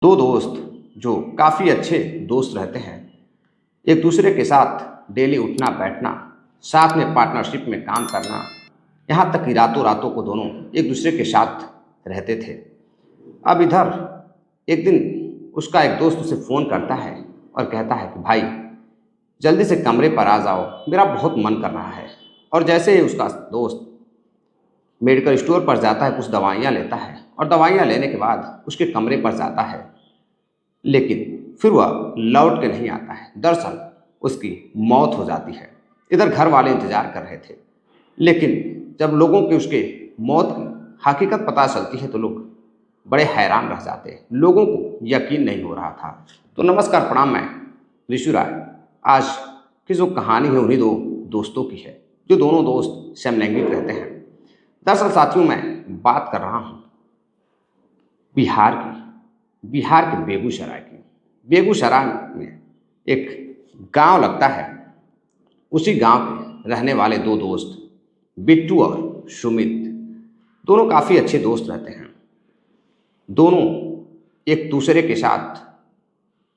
दो दोस्त जो काफ़ी अच्छे दोस्त रहते हैं, एक दूसरे के साथ डेली उठना बैठना, साथ में पार्टनरशिप में काम करना, यहाँ तक कि रातों रातों को दोनों एक दूसरे के साथ रहते थे। अब इधर एक दिन उसका एक दोस्त उसे फ़ोन करता है और कहता है कि भाई जल्दी से कमरे पर आ जाओ, मेरा बहुत मन कर रहा है। और जैसे ही उसका दोस्त मेडिकल स्टोर पर जाता है, कुछ दवाइयाँ लेता है और दवाइयाँ लेने के बाद उसके कमरे पर जाता है, लेकिन फिर वह लौट के नहीं आता है। दरअसल उसकी मौत हो जाती है। इधर घर वाले इंतजार कर रहे थे, लेकिन जब लोगों की उसके मौत की हकीकत पता चलती है तो लोग बड़े हैरान रह जाते हैं। लोगों को यकीन नहीं हो रहा था। तो नमस्कार, प्रणाम, मैं ऋषि राय। आज की जो कहानी है उन्हीं दो दोस्तों की है, जो दोनों दोस्त समलैंगिक रहते हैं। दरअसल साथियों, मैं बात कर रहा हूँ बिहार की, बिहार के बेगूसराय की। बेगूसराय में एक गांव लगता है। उसी गांव के रहने वाले दो दोस्त बिट्टू और सुमित, दोनों काफ़ी अच्छे दोस्त रहते हैं। दोनों एक दूसरे के साथ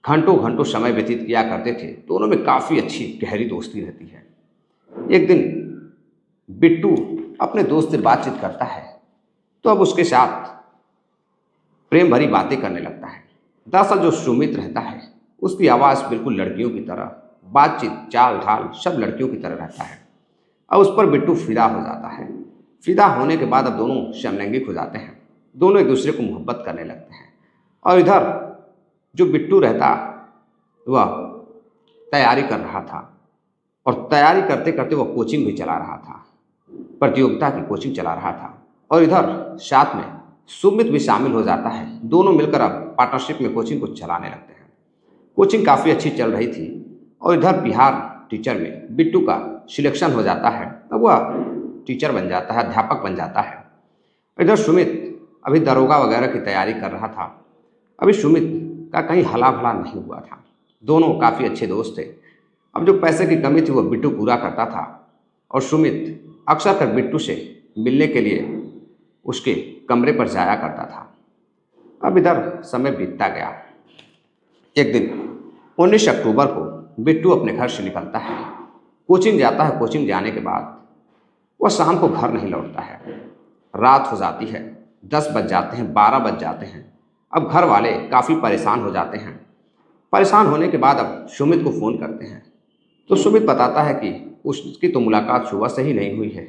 घंटों घंटों समय व्यतीत किया करते थे। दोनों में काफ़ी अच्छी गहरी दोस्ती रहती है। एक दिन बिट्टू अपने दोस्त से बातचीत करता है तो अब उसके साथ प्रेम भरी बातें करने लगता है। दरअसल जो सुमित रहता है उसकी आवाज़ बिल्कुल लड़कियों की तरह, बातचीत चाल ढाल सब लड़कियों की तरह रहता है। अब उस पर बिट्टू फिदा हो जाता है। फिदा होने के बाद अब दोनों समलैंगिक हो जाते हैं। दोनों एक दूसरे को मोहब्बत करने लगते हैं। और इधर जो बिट्टू रहता वह तैयारी कर रहा था, और तैयारी करते करते वह कोचिंग भी चला रहा था, प्रतियोगिता की कोचिंग चला रहा था। और इधर साथ में सुमित भी शामिल हो जाता है। दोनों मिलकर अब पार्टनरशिप में कोचिंग को चलाने लगते हैं। कोचिंग काफ़ी अच्छी चल रही थी और इधर बिहार टीचर में बिट्टू का सिलेक्शन हो जाता है। अब वह टीचर बन जाता है, अध्यापक बन जाता है। इधर सुमित अभी दरोगा वगैरह की तैयारी कर रहा था। अभी सुमित का कहीं हला भला नहीं हुआ था। दोनों काफ़ी अच्छे दोस्त थे। अब जो पैसे की कमी थी वो बिट्टू पूरा करता था, और सुमित अक्सर कर बिट्टू से मिलने के लिए उसके कमरे पर जाया करता था। अब इधर समय बीतता गया। एक दिन 19 अक्टूबर को बिट्टू अपने घर से निकलता है, कोचिंग जाता है। कोचिंग जाने के बाद वह शाम को घर नहीं लौटता है। रात हो जाती है, 10 बज जाते हैं, 12 बज जाते हैं। अब घर वाले काफ़ी परेशान हो जाते हैं। परेशान होने के बाद अब सुमित को फ़ोन करते हैं तो सुमित बताता है कि उसकी तो मुलाकात सुबह से ही नहीं हुई है।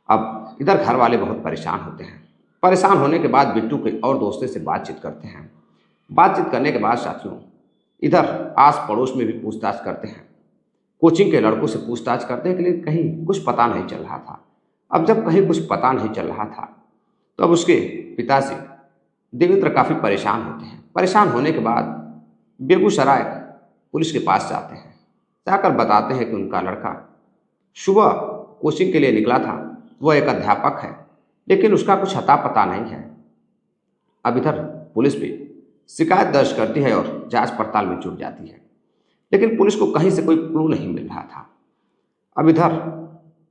अब इधर घर वाले बहुत परेशान होते हैं। परेशान होने के बाद बिट्टू के और दोस्तों से बातचीत करते हैं। बातचीत करने के बाद साथियों इधर आस पड़ोस में भी पूछताछ करते हैं। कोचिंग के लड़कों से पूछताछ करते हैं कि लेकिन कहीं कुछ पता नहीं चल रहा था। अब जब कहीं कुछ पता नहीं चल रहा था तो अब उसके पिताजी देवेंद्र काफ़ी परेशान होते हैं। परेशान होने के बाद बेगूसराय पुलिस के पास जाते हैं। जाकर बताते हैं कि उनका लड़का सुबह कोचिंग के लिए निकला था, वह एक अध्यापक है, लेकिन उसका कुछ अता पता नहीं है। अब इधर पुलिस भी शिकायत दर्ज करती है और जांच पड़ताल में जुट जाती है, लेकिन पुलिस को कहीं से कोई क्लू नहीं मिल रहा था। अब इधर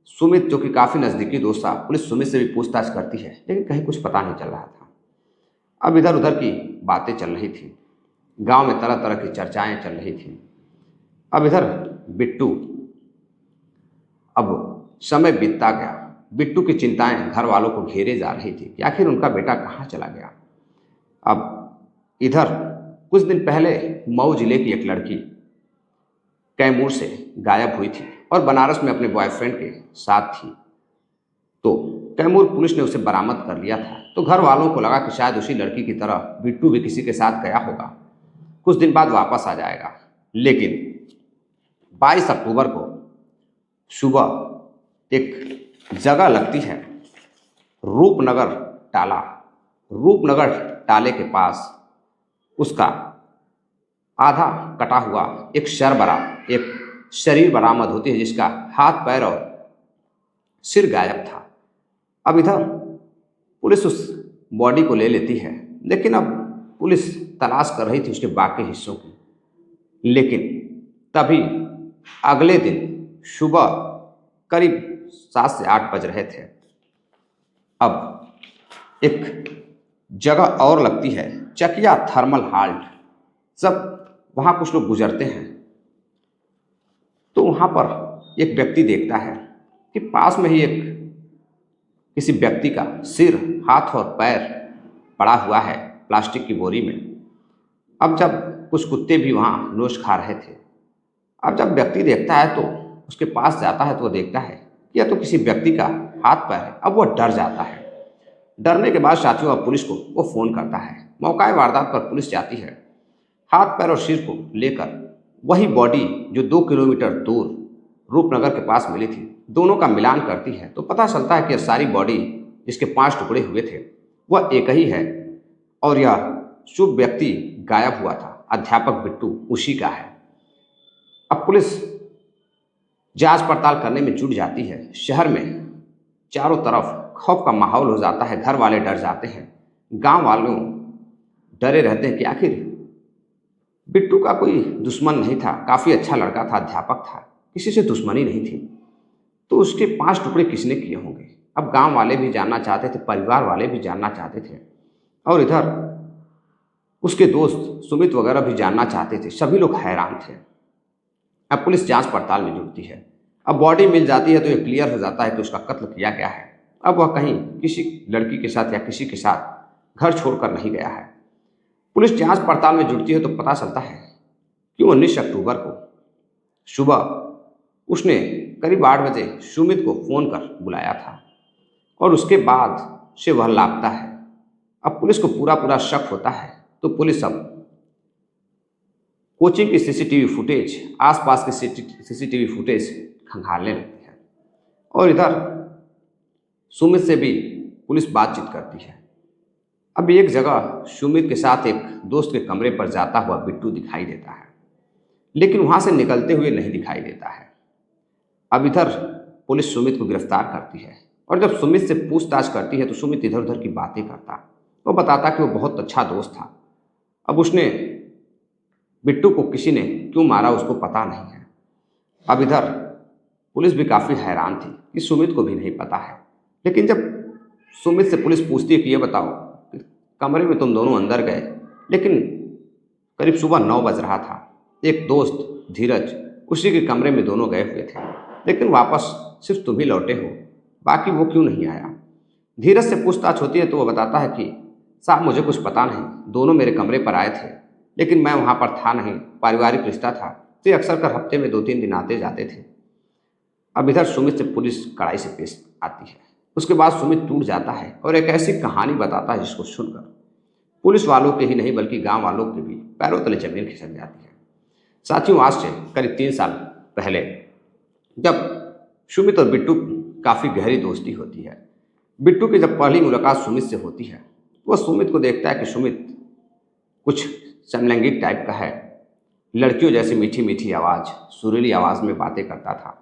सुमित, जो कि काफ़ी नज़दीकी दोस्त था, पुलिस सुमित से भी पूछताछ करती है, लेकिन कहीं कुछ पता नहीं चल रहा था। अब इधर उधर की बातें चल रही थी, गांव में तरह तरह की चर्चाएं चल रही थी। अब इधर बिट्टू, अब समय बीतता गया। बिट्टू की चिंताएं घर वालों को घेरे जा रही थी कि आखिर उनका बेटा कहाँ चला गया। अब इधर कुछ दिन पहले मऊ जिले की एक लड़की कैमूर से गायब हुई थी और बनारस में अपने बॉयफ्रेंड के साथ थी। तो कैमूर पुलिस ने उसे बरामद कर लिया था। तो घर वालों को लगा कि शायद उसी लड़की की तरह बिट्टू भी किसी के साथ गया होगा, कुछ दिन बाद वापस आ जाएगा। लेकिन 22 अक्टूबर को सुबह एक जगह लगती है, रूपनगर टाला। रूपनगर टाले के पास उसका आधा कटा हुआ एक शरीर बरामद होती है, जिसका हाथ पैर और सिर गायब था। अब इधर पुलिस उस बॉडी को ले लेती है, लेकिन अब पुलिस तलाश कर रही थी उसके बाकी हिस्सों की। लेकिन तभी अगले दिन सुबह करीब 7 से 8 बज रहे थे। अब एक जगह और लगती है चकिया थर्मल हाल्ट। जब वहाँ कुछ लोग गुजरते हैं तो वहाँ पर एक व्यक्ति देखता है कि पास में ही एक किसी व्यक्ति का सिर, हाथ और पैर पड़ा हुआ है प्लास्टिक की बोरी में। अब जब कुछ कुत्ते भी वहाँ नोच खा रहे थे, अब जब व्यक्ति देखता है तो उसके पास जाता है तो वो देखता है कि यह तो किसी व्यक्ति का हाथ पैर है। अब वह डर जाता है। डरने के बाद साथियों अब पुलिस को वो फ़ोन करता है। मौका वारदात पर पुलिस जाती है। हाथ पैर और सिर को लेकर वही बॉडी जो 2 किलोमीटर दूर रूपनगर के पास मिली थी, दोनों का मिलान करती है तो पता चलता है कि यह सारी बॉडी जिसके 5 टुकड़े हुए थे वह एक ही है और यह शुभ व्यक्ति गायब हुआ था, अध्यापक बिट्टू उसी का है। अब पुलिस जांच पड़ताल करने में जुट जाती है। शहर में चारों तरफ खौफ का माहौल हो जाता है। घर वाले डर जाते हैं, गांव वालों डरे रहते हैं कि आखिर बिट्टू का कोई दुश्मन नहीं था, काफ़ी अच्छा लड़का था, अध्यापक था, किसी से दुश्मनी नहीं थी, तो उसके 5 टुकड़े किसने किए होंगे। अब गांव वाले भी जानना चाहते थे, परिवार वाले भी जानना चाहते थे और इधर उसके दोस्त सुमित वगैरह भी जानना चाहते थे। सभी लोग हैरान थे। अब पुलिस जांच पड़ताल में जुटती है। अब बॉडी मिल जाती है तो ये क्लियर हो जाता है कि उसका कत्ल किया गया है। अब वह कहीं किसी लड़की के साथ या किसी के साथ घर छोड़कर नहीं गया है। पुलिस जांच पड़ताल में जुटती है तो पता चलता है कि 19 अक्टूबर को सुबह उसने करीब 8 बजे सुमित को फ़ोन कर बुलाया था और उसके बाद से वह लापता है। अब पुलिस को पूरा शक होता है तो पुलिस अब कोचिंग की सीसीटीवी फुटेज, आसपास की सीसीटीवी फुटेज खंगालने लगती है और इधर सुमित से भी पुलिस बातचीत करती है। अब एक जगह सुमित के साथ एक दोस्त के कमरे पर जाता हुआ बिट्टू दिखाई देता है, लेकिन वहाँ से निकलते हुए नहीं दिखाई देता है। अब इधर पुलिस सुमित को गिरफ्तार करती है और जब सुमित से पूछताछ करती है तो सुमित इधर उधर की बातें करता। वो बताता कि वो बहुत अच्छा दोस्त था। अब उसने बिट्टू को किसी ने क्यों मारा उसको पता नहीं है। अब इधर पुलिस भी काफ़ी हैरान थी कि सुमित को भी नहीं पता है। लेकिन जब सुमित से पुलिस पूछती है कि ये बताओ कि कमरे में तुम दोनों अंदर गए, लेकिन करीब सुबह 9 बज रहा था, एक दोस्त धीरज उसी के कमरे में दोनों गए हुए थे, लेकिन वापस सिर्फ तुम ही लौटे हो, बाकी वो क्यों नहीं आया। धीरज से पूछताछ होती है तो वो बताता है कि साहब मुझे कुछ पता नहीं, दोनों मेरे कमरे पर आए थे लेकिन मैं वहाँ पर था नहीं, पारिवारिक रिश्ता था तो अक्सर कर हफ्ते में 2-3 दिन आते जाते थे। अब इधर सुमित से पुलिस कड़ाई से पेश आती है। उसके बाद सुमित टूट जाता है और एक ऐसी कहानी बताता है जिसको सुनकर पुलिस वालों के ही नहीं बल्कि गांव वालों के भी पैरों तले जमीन खिसक जाती है। साथियों, आज से करीब 3 साल पहले जब सुमित और बिट्टू काफ़ी गहरी दोस्ती होती है, बिट्टू की जब पहली मुलाकात सुमित से होती है, वह सुमित को देखता है कि सुमित कुछ समलैंगिक टाइप का है, लड़कियों जैसी मीठी मीठी आवाज़, सुरीली आवाज़ में बातें करता था।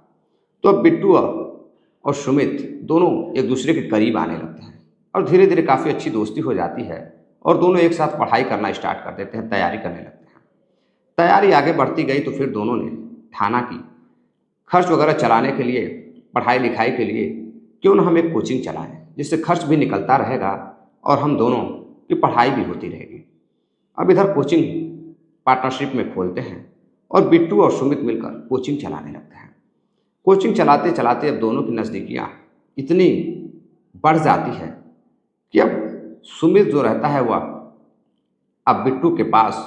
तो अब बिट्टू और सुमित दोनों एक दूसरे के करीब आने लगते हैं और धीरे धीरे काफ़ी अच्छी दोस्ती हो जाती है और दोनों एक साथ पढ़ाई करना स्टार्ट कर देते हैं, तैयारी करने लगते हैं। तैयारी आगे बढ़ती गई तो फिर दोनों ने ठाना कि खर्च वगैरह चलाने के लिए, पढ़ाई लिखाई के लिए क्यों ना हम एक कोचिंग चलाएं, जिससे खर्च भी निकलता रहेगा और हम दोनों की पढ़ाई भी होती रहेगी। अब इधर कोचिंग पार्टनरशिप में खोलते हैं और बिट्टू और सुमित मिलकर कोचिंग चलाने लगते हैं। कोचिंग चलाते चलाते अब दोनों की नज़दीकियाँ इतनी बढ़ जाती है कि अब सुमित जो रहता है वह अब बिट्टू के पास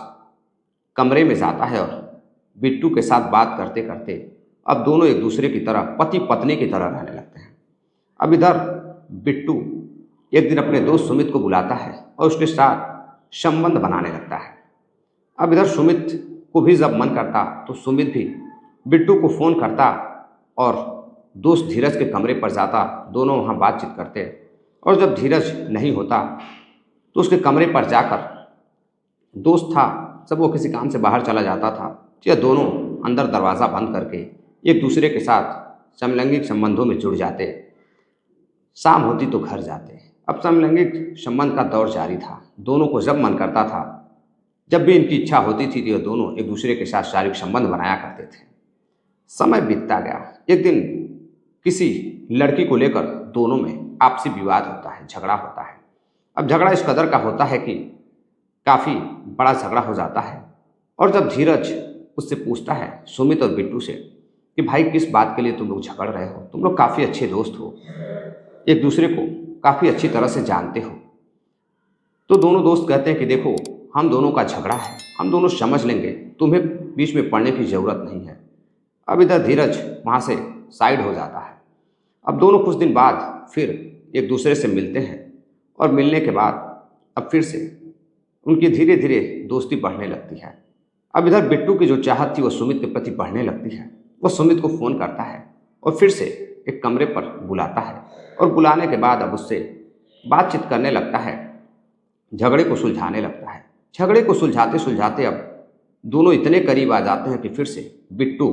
कमरे में जाता है और बिट्टू के साथ बात करते करते अब दोनों एक दूसरे की तरह पति पत्नी की तरह रहने लगते हैं। अब इधर बिट्टू एक दिन अपने दोस्त सुमित को बुलाता है और उसके साथ संबंध बनाने लगता है। अब इधर सुमित को भी जब मन करता तो सुमित भी बिट्टू को फ़ोन करता और दोस्त धीरज के कमरे पर जाता, दोनों वहाँ बातचीत करते और जब धीरज नहीं होता तो उसके कमरे पर जाकर दोस्त था जब वो किसी काम से बाहर चला जाता था तो यह दोनों अंदर दरवाज़ा बंद करके एक दूसरे के साथ समलैंगिक संबंधों में जुड़ जाते। शाम होती तो घर जाते। अब समलैंगिक संबंध का दौर जारी था। दोनों को जब मन करता था, जब भी इनकी इच्छा होती थी तो दोनों एक दूसरे के साथ शारीरिक संबंध बनाया करते थे। समय बीतता गया। एक दिन किसी लड़की को लेकर दोनों में आपसी विवाद होता है, झगड़ा होता है। अब झगड़ा इस कदर का होता है कि काफ़ी बड़ा झगड़ा हो जाता है। और जब धीरज उससे पूछता है सुमित और बिट्टू से कि भाई किस बात के लिए तुम लोग झगड़ रहे हो, तुम लोग काफ़ी अच्छे दोस्त हो, एक दूसरे को काफ़ी अच्छी तरह से जानते हो। तो दोनों दोस्त कहते हैं कि देखो हम दोनों का झगड़ा है, हम दोनों समझ लेंगे, तुम्हें बीच में पड़ने की ज़रूरत नहीं है। अब इधर धीरज वहाँ से साइड हो जाता है। अब दोनों कुछ दिन बाद फिर एक दूसरे से मिलते हैं और मिलने के बाद अब फिर से उनकी धीरे धीरे दोस्ती बढ़ने लगती है। अब इधर बिट्टू की जो चाहत थी वो सुमित के प्रति बढ़ने लगती है। वो सुमित को फ़ोन करता है और फिर से एक कमरे पर बुलाता है और बुलाने के बाद अब उससे बातचीत करने लगता है, झगड़े को सुलझाने लगता है। झगड़े को सुलझाते सुलझाते अब दोनों इतने करीब आ जाते हैं कि फिर से बिट्टू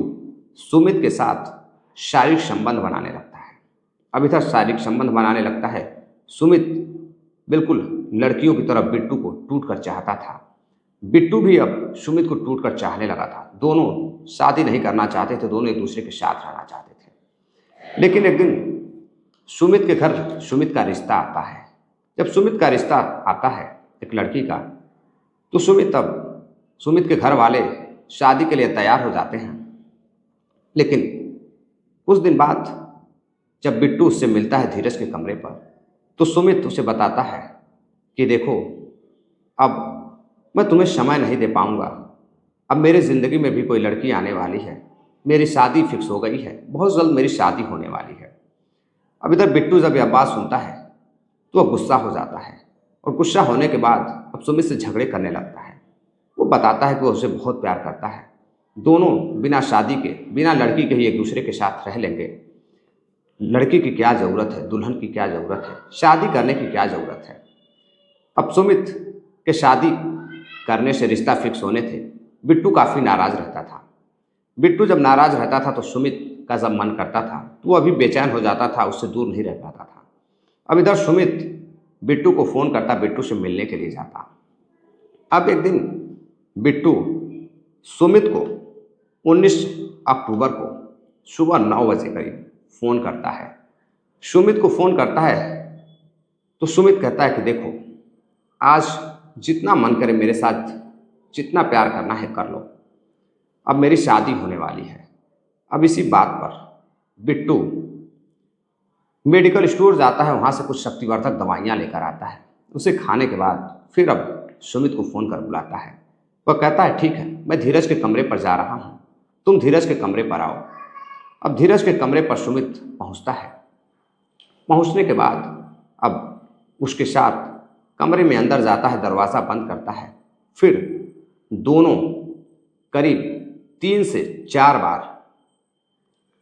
सुमित के साथ शारीरिक संबंध बनाने लगता है। अब इधर शारीरिक संबंध बनाने लगता है। सुमित बिल्कुल लड़कियों की तरफ बिट्टू को टूट कर चाहता था। बिट्टू भी अब सुमित को टूट कर चाहने लगा था। दोनों शादी नहीं करना चाहते थे, दोनों एक दूसरे के साथ रहना चाहते थे। लेकिन एक दिन सुमित के घर सुमित का रिश्ता आता है। जब सुमित का रिश्ता आता है एक लड़की का, तो सुमित के घर वाले शादी के लिए तैयार हो जाते हैं। लेकिन कुछ दिन बाद जब बिट्टू उससे मिलता है धीरज के कमरे पर, तो सुमित उसे बताता है कि देखो अब मैं तुम्हें समय नहीं दे पाऊंगा, अब मेरे ज़िंदगी में भी कोई लड़की आने वाली है, मेरी शादी फिक्स हो गई है, बहुत जल्द मेरी शादी होने वाली है। अब इधर बिट्टू जब यह बात सुनता है तो वह गुस्सा हो जाता है और गुस्सा होने के बाद अब सुमित से झगड़े करने लगता है। वो बताता है कि वो उसे बहुत प्यार करता है, दोनों बिना शादी के बिना लड़की के ही एक दूसरे के साथ रह लेंगे। लड़की की क्या ज़रूरत है, दुल्हन की क्या ज़रूरत है, शादी करने की क्या ज़रूरत है। अब सुमित के शादी करने से रिश्ता फिक्स होने थे बिट्टू काफ़ी नाराज़ रहता था। बिट्टू जब नाराज़ रहता था तो सुमित का जब मन करता था तो वो अभी बेचैन हो जाता था, उससे दूर नहीं रह पाता था। अब इधर सुमित बिट्टू को फ़ोन करता, बिट्टू से मिलने के लिए जाता। अब एक दिन बिट्टू सुमित को 19 अक्टूबर को सुबह 9 बजे करीब फ़ोन करता है। सुमित को फ़ोन करता है तो सुमित कहता है कि देखो आज जितना मन करे मेरे साथ जितना प्यार करना है कर लो, अब मेरी शादी होने वाली है। अब इसी बात पर बिट्टू मेडिकल स्टोर जाता है, वहाँ से कुछ शक्तिवर्धक दवाइयाँ लेकर आता है। उसे खाने के बाद फिर अब सुमित को फ़ोन कर बुलाता है। वह कहता है ठीक है, मैं धीरज के कमरे पर जा रहा हूँ, तुम धीरज के कमरे पर आओ। अब धीरज के कमरे पर सुमित पहुँचता है। पहुँचने के बाद अब उसके साथ कमरे में अंदर जाता है, दरवाज़ा बंद करता है। फिर दोनों करीब 3 से 4 बार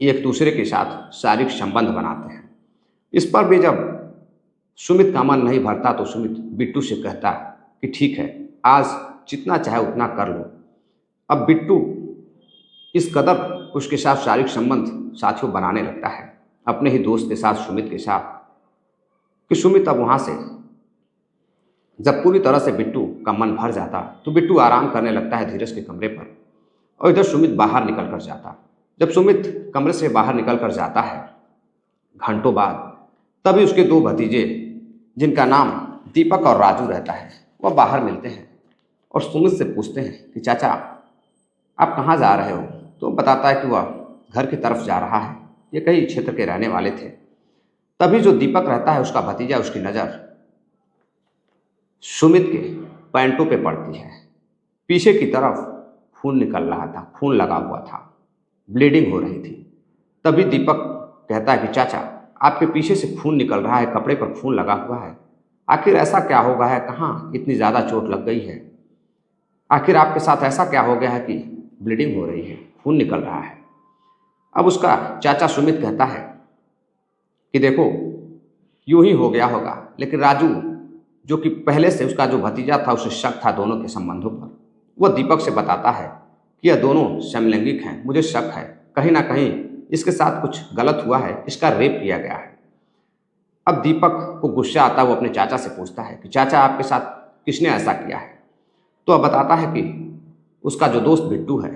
एक दूसरे के साथ शारीरिक संबंध बनाते हैं। इस पर भी जब सुमित का मन नहीं भरता तो सुमित बिट्टू से कहता कि ठीक है, आज जितना चाहे उतना कर लो। अब बिट्टू इस कदर उसके साथ शारीरिक संबंध साथियों बनाने लगता है अपने ही दोस्त के साथ, सुमित के साथ, कि सुमित अब वहाँ से जब पूरी तरह से बिट्टू का मन भर जाता तो बिट्टू आराम करने लगता है धीरज के कमरे पर, और इधर सुमित बाहर निकल कर जाता। जब सुमित कमरे से बाहर निकल कर जाता है घंटों बाद, तभी उसके 2 भतीजे जिनका नाम दीपक और राजू रहता है वह बाहर मिलते हैं और सुमित से पूछते हैं कि चाचा आप कहाँ जा रहे हो। तो बताता है कि वह घर की तरफ जा रहा है, ये कई क्षेत्र के रहने वाले थे। तभी जो दीपक रहता है उसका भतीजा, उसकी नज़र सुमित के पैंटों पे पड़ती है। पीछे की तरफ खून निकल रहा था, खून लगा हुआ था, ब्लीडिंग हो रही थी। तभी दीपक कहता है कि चाचा आपके पीछे से खून निकल रहा है, कपड़े पर खून लगा हुआ है, आखिर ऐसा क्या हो गया है, कहाँ इतनी ज़्यादा चोट लग गई है, आखिर आपके साथ ऐसा क्या हो गया है कि ब्लीडिंग हो रही है, खून निकल रहा है। अब उसका चाचा सुमित कहता है कि देखो यूं ही हो गया होगा, लेकिन राजू जो कि पहले से उसका जो भतीजा था उसे शक था दोनों के संबंधों पर, वह दीपक से बताता है कि यह दोनों समलैंगिक हैं, मुझे शक है कहीं ना कहीं इसके साथ कुछ गलत हुआ है, इसका रेप किया गया है। अब दीपक को गुस्सा आता है, वो अपने चाचा से पूछता है कि चाचा आपके साथ किसने ऐसा किया है। तो अब बताता है कि उसका जो दोस्त बिट्टू है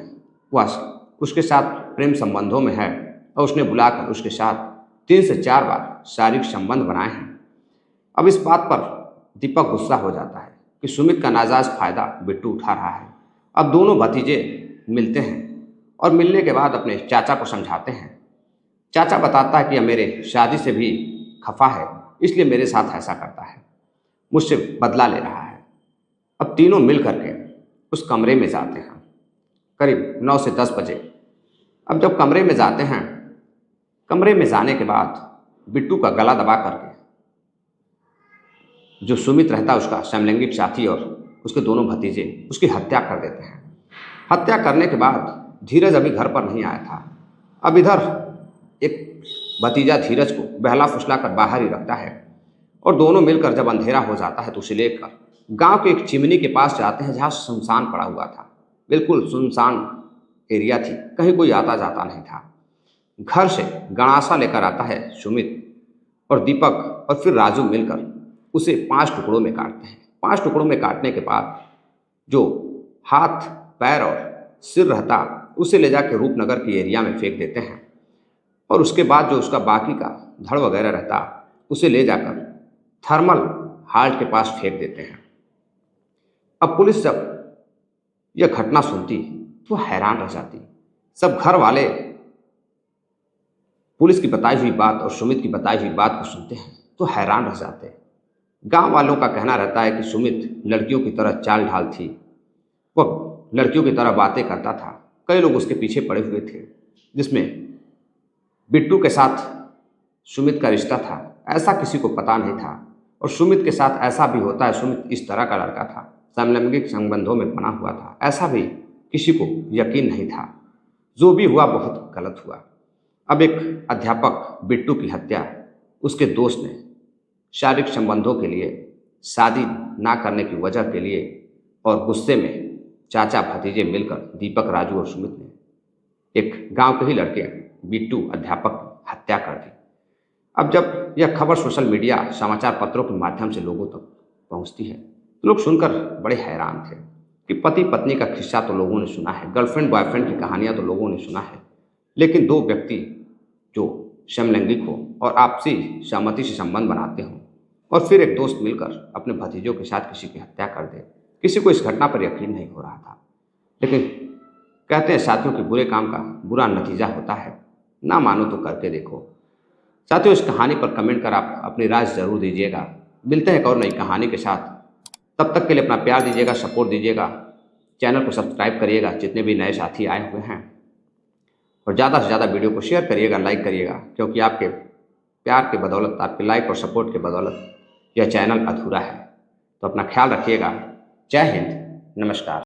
वह उसके साथ प्रेम संबंधों में है और उसने बुलाकर उसके साथ 3 से 4 बार शारीरिक संबंध बनाए हैं। अब इस बात पर दीपक गुस्सा हो जाता है कि सुमित का नाजायज़ फ़ायदा बिट्टू उठा रहा है। अब दोनों भतीजे मिलते हैं और मिलने के बाद अपने चाचा को समझाते हैं। चाचा बताता है कि यह मेरे शादी से भी खफा है, इसलिए मेरे साथ ऐसा करता है, मुझसे बदला ले रहा है। अब तीनों मिल करके उस कमरे में जाते हैं करीब 9 से 10 बजे। अब जब कमरे में जाते हैं, कमरे में जाने के बाद बिट्टू का गला दबा करके जो सुमित रहता है उसका समलैंगिक साथी और उसके दोनों भतीजे उसकी हत्या कर देते हैं। हत्या करने के बाद धीरज अभी घर पर नहीं आया था। अब इधर एक भतीजा धीरज को बहला फुसला कर बाहर ही रखता है और दोनों मिलकर जब अंधेरा हो जाता है तो उसे लेकर गांव के एक चिमनी के पास जाते हैं जहां सुनसान पड़ा हुआ था। बिल्कुल सुनसान एरिया थी, कहीं कोई आता जाता नहीं था। घर से गणासा लेकर आता है सुमित और दीपक और फिर राजू मिलकर उसे 5 टुकड़ों में काटते हैं। 5 टुकड़ों में काटने के बाद जो हाथ, पैर और सिर रहता उसे ले जाकर रूपनगर की एरिया में फेंक देते हैं और उसके बाद जो उसका बाकी का धड़ वगैरह रहता उसे ले जाकर थर्मल हाल्ट के पास फेंक देते हैं। अब पुलिस जब यह घटना सुनती तो हैरान रह जाती। सब घर वाले पुलिस की बताई हुई बात और सुमित की बताई हुई बात को सुनते हैं तो हैरान रह जाते। गांव वालों का कहना रहता है कि सुमित लड़कियों की तरह चाल ढाल थी, वह लड़कियों की तरह बातें करता था। कई लोग उसके पीछे पड़े हुए थे, जिसमें बिट्टू के साथ सुमित का रिश्ता था ऐसा किसी को पता नहीं था और सुमित के साथ ऐसा भी होता है, सुमित इस तरह का लड़का था, समलैंगिक संबंधों में बना हुआ था, ऐसा भी किसी को यकीन नहीं था। जो भी हुआ बहुत गलत हुआ। अब एक अध्यापक बिट्टू की हत्या उसके दोस्त ने शारीरिक संबंधों के लिए, शादी ना करने की वजह के लिए और गुस्से में चाचा भतीजे मिलकर दीपक, राजू और सुमित ने एक गांव के ही लड़के बिट्टू अध्यापक की हत्या कर दी। अब जब यह खबर सोशल मीडिया, समाचार पत्रों के माध्यम से लोगों तक पहुंचती है तो लोग सुनकर बड़े हैरान थे कि पति पत्नी का किस्सा तो लोगों ने सुना है, गर्लफ्रेंड बॉयफ्रेंड की कहानियां तो लोगों ने सुना है, लेकिन दो व्यक्ति जो समलैंगिक हो और आपसी सहमति से संबंध बनाते हों और फिर एक दोस्त मिलकर अपने भतीजों के साथ किसी की हत्या कर दे, किसी को इस घटना पर यकीन नहीं हो रहा था। लेकिन कहते हैं साथियों कि बुरे काम का बुरा नतीजा होता है, ना मानो तो करके देखो। साथियों, इस कहानी पर कमेंट कर आप अपनी राय ज़रूर दीजिएगा। मिलते हैं एक और नई कहानी के साथ, तब तक के लिए अपना प्यार दीजिएगा, सपोर्ट दीजिएगा, चैनल को सब्सक्राइब करिएगा जितने भी नए साथी आए हुए हैं, और ज़्यादा से ज़्यादा वीडियो को शेयर करिएगा, लाइक करिएगा, क्योंकि आपके प्यार के बदौलत, आपके लाइक और सपोर्ट के बदौलत यह चैनल अधूरा है। तो अपना ख्याल रखिएगा। जय हिंद, नमस्कार।